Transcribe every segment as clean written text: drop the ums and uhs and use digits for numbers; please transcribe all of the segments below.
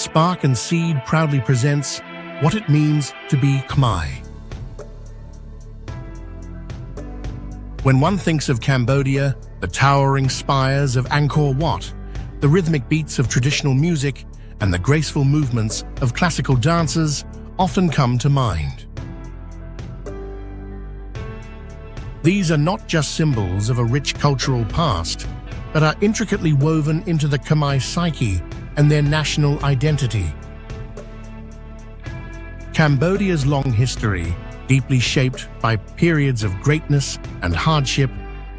Spark and Seed proudly presents what it means to be Khmer. When one thinks of Cambodia, the towering spires of Angkor Wat, the rhythmic beats of traditional music, and the graceful movements of classical dances often come to mind. These are not just symbols of a rich cultural past, but are intricately woven into the Khmer psyche and their national identity. Cambodia's long history, deeply shaped by periods of greatness and hardship,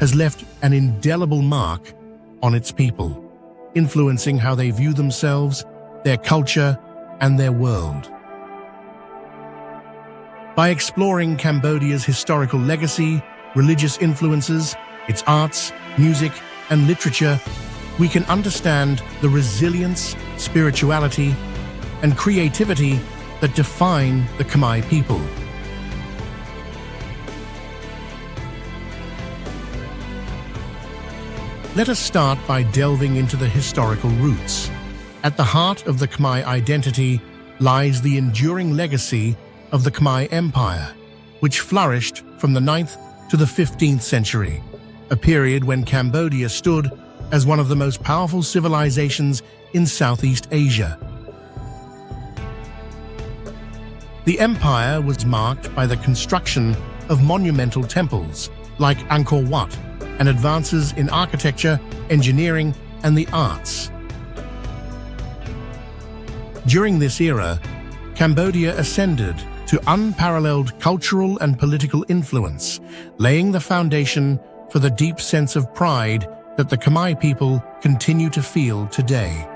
has left an indelible mark on its people, influencing how they view themselves, their culture, and their world. By exploring Cambodia's historical legacy, religious influences, its arts, music, and literature, we can understand the resilience, spirituality, and creativity that define the Khmer people. Let us start by delving into the historical roots. At the heart of the Khmer identity lies the enduring legacy of the Khmer Empire, which flourished from the 9th to the 15th century, a period when Cambodia stood as one of the most powerful civilizations in Southeast Asia. The empire was marked by the construction of monumental temples like Angkor Wat and advances in architecture, engineering, and the arts. During this era, Cambodia ascended to unparalleled cultural and political influence, laying the foundation for the deep sense of pride that the Khmer people continue to feel today.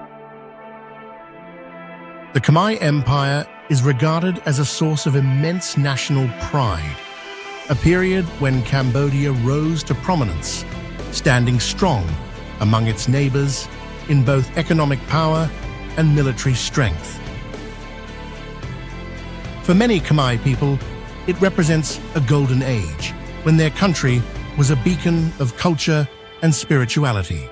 The Khmer Empire is regarded as a source of immense national pride, a period when Cambodia rose to prominence, standing strong among its neighbors in both economic power and military strength. For many Khmer people, it represents a golden age, when their country was a beacon of culture and spirituality.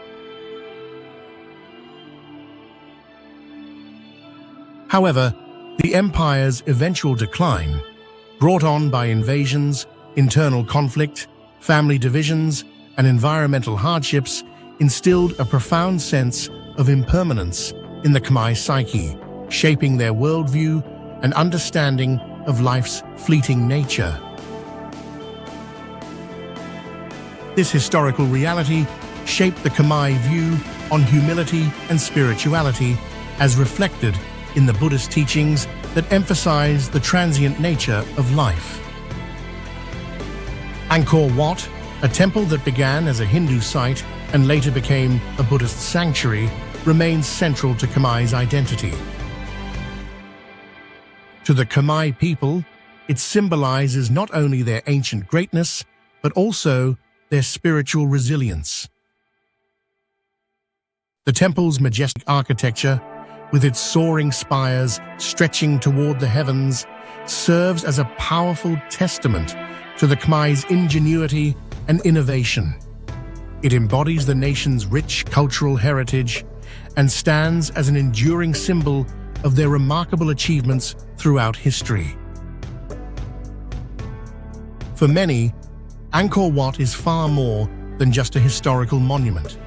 However, the empire's eventual decline, brought on by invasions, internal conflict, family divisions, and environmental hardships, instilled a profound sense of impermanence in the Khmer psyche, shaping their worldview and understanding of life's fleeting nature. This historical reality shaped the Khmer view on humility and spirituality, as reflected in the Buddhist teachings that emphasize the transient nature of life. Angkor Wat, a temple that began as a Hindu site and later became a Buddhist sanctuary, remains central to Khmer's identity. To the Khmer people, it symbolizes not only their ancient greatness, but also their spiritual resilience. The temple's majestic architecture, with its soaring spires stretching toward the heavens, serves as a powerful testament to the Khmer's ingenuity and innovation. It embodies the nation's rich cultural heritage and stands as an enduring symbol of their remarkable achievements throughout history. For many, Angkor Wat is far more than just a historical monument.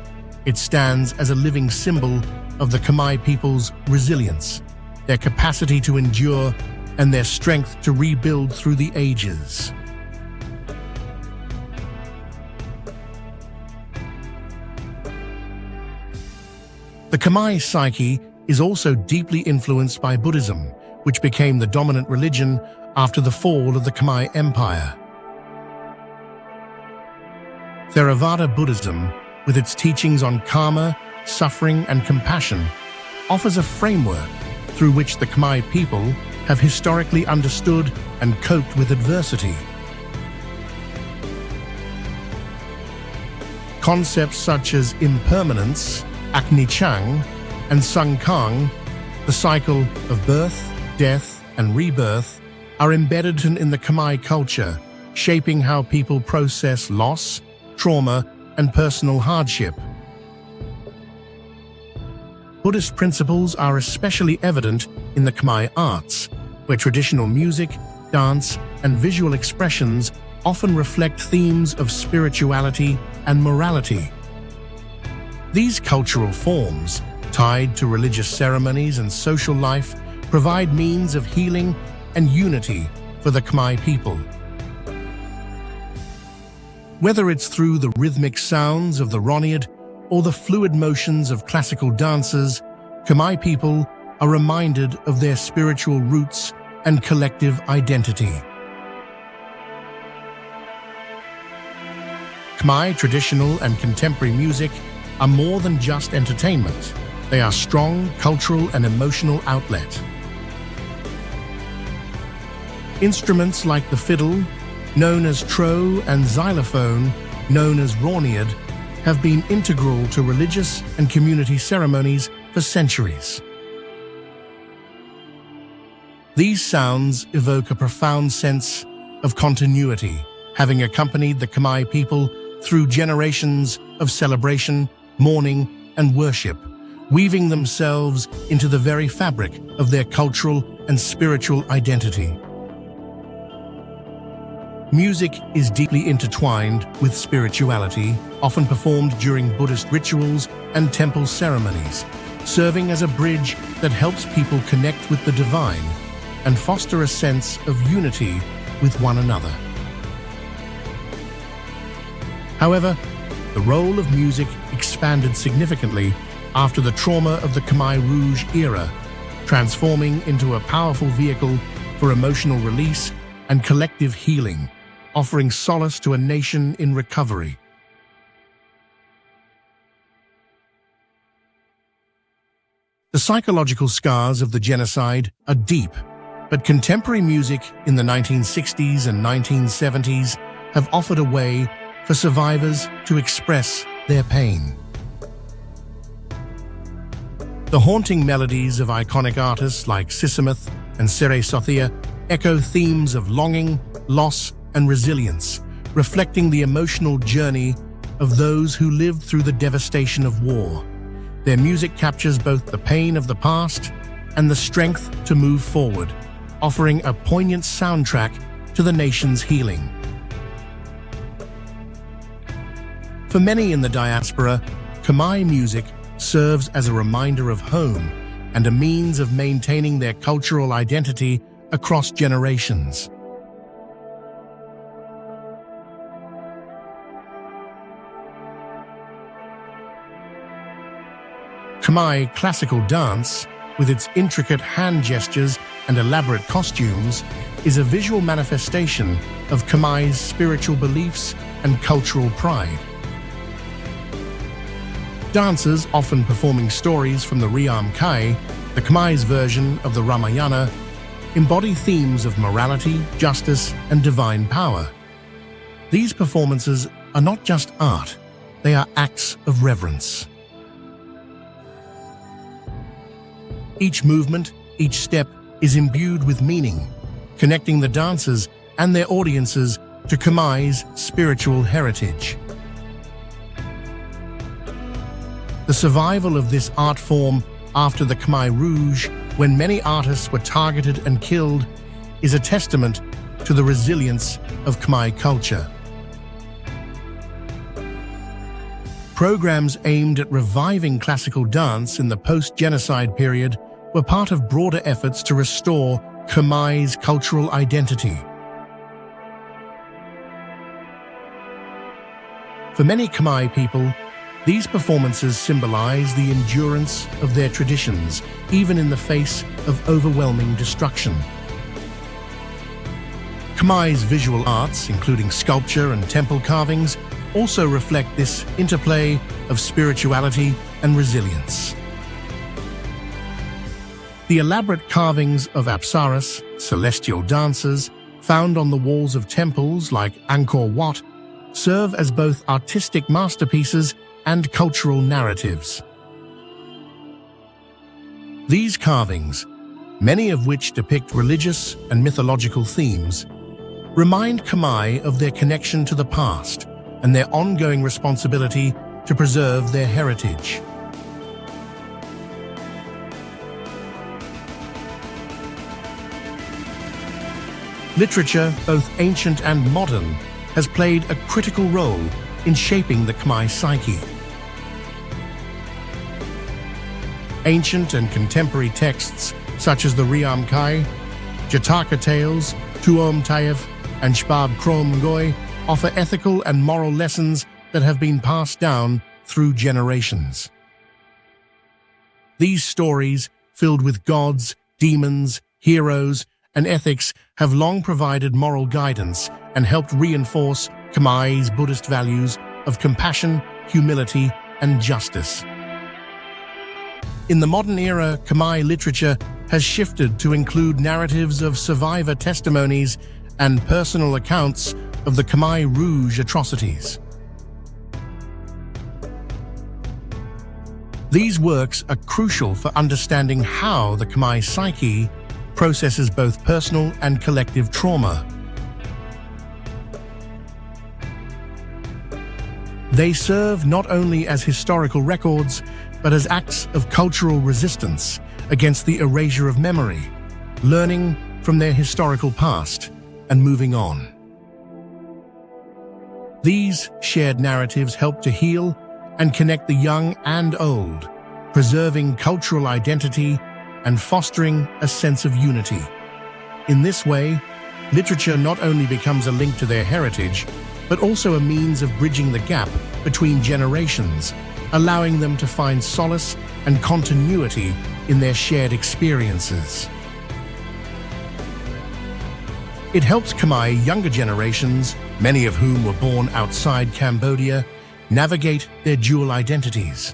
It stands as a living symbol of the Khmer people's resilience, their capacity to endure, and their strength to rebuild through the ages. The Khmer psyche is also deeply influenced by Buddhism, which became the dominant religion after the fall of the Khmer Empire. Theravada Buddhism, with its teachings on karma, suffering, and compassion, offers a framework through which the Khmer people have historically understood and coped with adversity. Concepts such as impermanence, Aknichang, and Sangkang, the cycle of birth, death, and rebirth, are embedded in the Khmer culture, shaping how people process loss, trauma, and personal hardship. Buddhist principles are especially evident in the Khmer arts, where traditional music, dance, and visual expressions often reflect themes of spirituality and morality. These cultural forms, tied to religious ceremonies and social life, provide means of healing and unity for the Khmer people. Whether it's through the rhythmic sounds of the Roneat or the fluid motions of classical dances, Khmer people are reminded of their spiritual roots and collective identity. Khmer traditional and contemporary music are more than just entertainment. They are strong cultural and emotional outlet. Instruments like the fiddle, known as tro, and xylophone, known as Roneat, have been integral to religious and community ceremonies for centuries. These sounds evoke a profound sense of continuity, having accompanied the Khmer people through generations of celebration, mourning, and worship, weaving themselves into the very fabric of their cultural and spiritual identity. Music is deeply intertwined with spirituality, often performed during Buddhist rituals and temple ceremonies, serving as a bridge that helps people connect with the divine and foster a sense of unity with one another. However, the role of music expanded significantly after the trauma of the Khmer Rouge era, transforming into a powerful vehicle for emotional release and collective healing, offering solace to a nation in recovery. The psychological scars of the genocide are deep, but contemporary music in the 1960s and 1970s have offered a way for survivors to express their pain. The haunting melodies of iconic artists like Sisamith and Sere Sothia echo themes of longing, loss, and resilience, reflecting the emotional journey of those who lived through the devastation of war. Their music captures both the pain of the past and the strength to move forward, offering a poignant soundtrack to the nation's healing. For many in the diaspora, Khmer music serves as a reminder of home and a means of maintaining their cultural identity across generations. Khmer classical dance, with its intricate hand gestures and elaborate costumes, is a visual manifestation of Khmer's spiritual beliefs and cultural pride. Dancers, often performing stories from the Riam Kai, the Khmer's version of the Ramayana, embody themes of morality, justice, and divine power. These performances are not just art, they are acts of reverence. Each movement, each step, is imbued with meaning, connecting the dancers and their audiences to Khmer's spiritual heritage. The survival of this art form after the Khmer Rouge, when many artists were targeted and killed, is a testament to the resilience of Khmer culture. Programs aimed at reviving classical dance in the post-genocide period were part of broader efforts to restore Khmer's cultural identity. For many Khmer people, these performances symbolize the endurance of their traditions, even in the face of overwhelming destruction. Khmer's visual arts, including sculpture and temple carvings, also reflect this interplay of spirituality and resilience. The elaborate carvings of Apsaras, celestial dancers, found on the walls of temples like Angkor Wat, serve as both artistic masterpieces and cultural narratives. These carvings, many of which depict religious and mythological themes, remind Khmer of their connection to the past and their ongoing responsibility to preserve their heritage. Literature, both ancient and modern, has played a critical role in shaping the Khmer psyche. Ancient and contemporary texts such as the Riam Kai, Jataka Tales, Tuom Taif, and Shbab Krom Ngoy offer ethical and moral lessons that have been passed down through generations. These stories, filled with gods, demons, heroes, and ethics, have long provided moral guidance and helped reinforce Khmer's Buddhist values of compassion, humility, and justice. In the modern era, Khmer literature has shifted to include narratives of survivor testimonies and personal accounts of the Khmer Rouge atrocities. These works are crucial for understanding how the Khmer psyche processes both personal and collective trauma. They serve not only as historical records, but as acts of cultural resistance against the erasure of memory, learning from their historical past and moving on. These shared narratives help to heal and connect the young and old, preserving cultural identity and fostering a sense of unity. In this way, literature not only becomes a link to their heritage, but also a means of bridging the gap between generations, allowing them to find solace and continuity in their shared experiences. It helps Khmer younger generations, many of whom were born outside Cambodia, navigate their dual identities.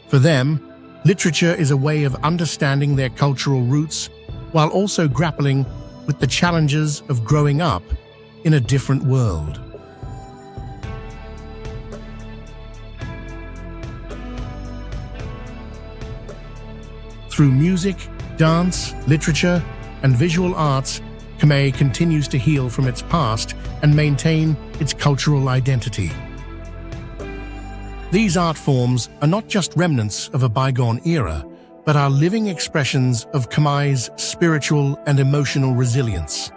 For them, literature is a way of understanding their cultural roots while also grappling with the challenges of growing up in a different world. Through music, dance, literature, and visual arts, Khmer continues to heal from its past and maintain its cultural identity. These art forms are not just remnants of a bygone era, but are living expressions of Khmer's spiritual and emotional resilience.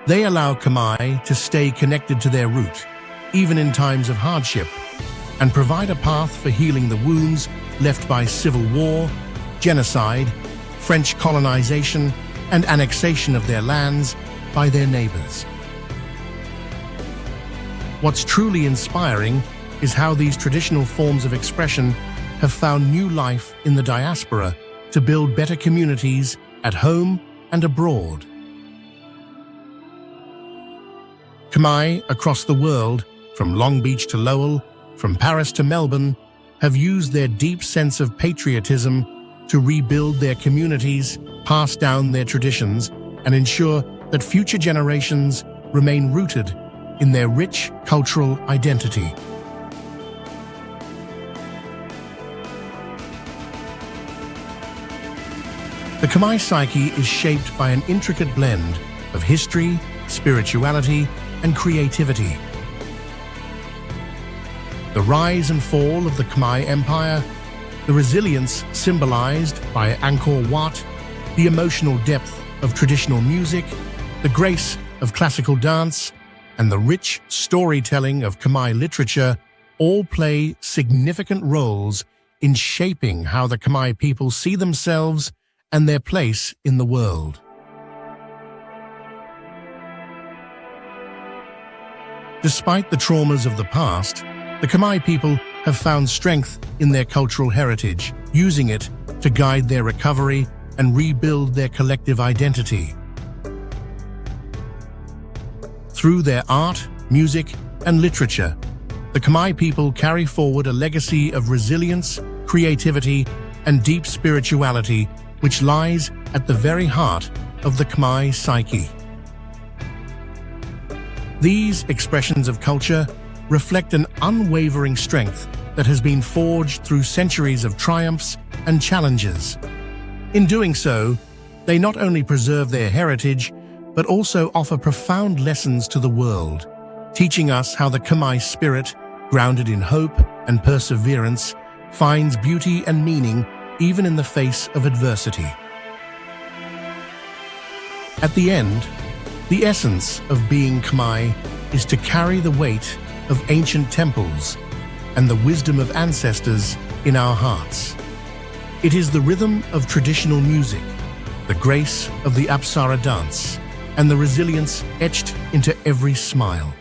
They allow Khmer to stay connected to their root, even in times of hardship, and provide a path for healing the wounds left by civil war, genocide, French colonization, and annexation of their lands by their neighbors. What's truly inspiring is how these traditional forms of expression have found new life in the diaspora to build better communities at home and abroad. Khmer across the world, from Long Beach to Lowell, from Paris to Melbourne, have used their deep sense of patriotism to rebuild their communities, pass down their traditions, and ensure that future generations remain rooted in their rich cultural identity. The Khmer psyche is shaped by an intricate blend of history, spirituality, and creativity. The rise and fall of the Khmer Empire, the resilience symbolized by Angkor Wat, the emotional depth of traditional music, the grace of classical dance, and the rich storytelling of Khmer literature all play significant roles in shaping how the Khmer people see themselves and their place in the world. Despite the traumas of the past, the Khmer people have found strength in their cultural heritage, using it to guide their recovery and rebuild their collective identity. Through their art, music, and literature, the Khmer people carry forward a legacy of resilience, creativity, and deep spirituality which lies at the very heart of the Khmer psyche. These expressions of culture reflect an unwavering strength that has been forged through centuries of triumphs and challenges. In doing so, they not only preserve their heritage, but also offer profound lessons to the world, teaching us how the Khmer spirit, grounded in hope and perseverance, finds beauty and meaning even in the face of adversity. At the end, the essence of being Khmer is to carry the weight of ancient temples and the wisdom of ancestors in our hearts. It is the rhythm of traditional music, the grace of the Apsara dance, and the resilience etched into every smile.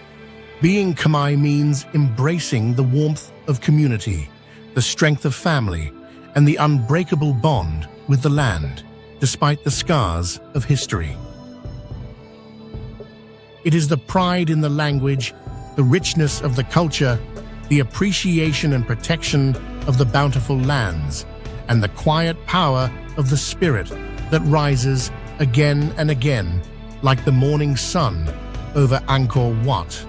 Being Khmer means embracing the warmth of community, the strength of family, and the unbreakable bond with the land, despite the scars of history. It is the pride in the language, the richness of the culture, the appreciation and protection of the bountiful lands, and the quiet power of the spirit that rises again and again like the morning sun over Angkor Wat.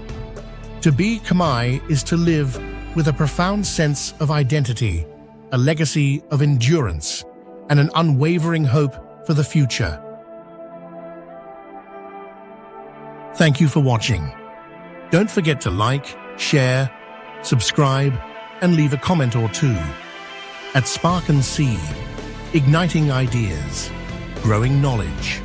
To be Khmer is to live with a profound sense of identity, a legacy of endurance, and an unwavering hope for the future. Thank you for watching. Don't forget to like, share, subscribe, and leave a comment or two. At Spark and Seed, igniting ideas, growing knowledge.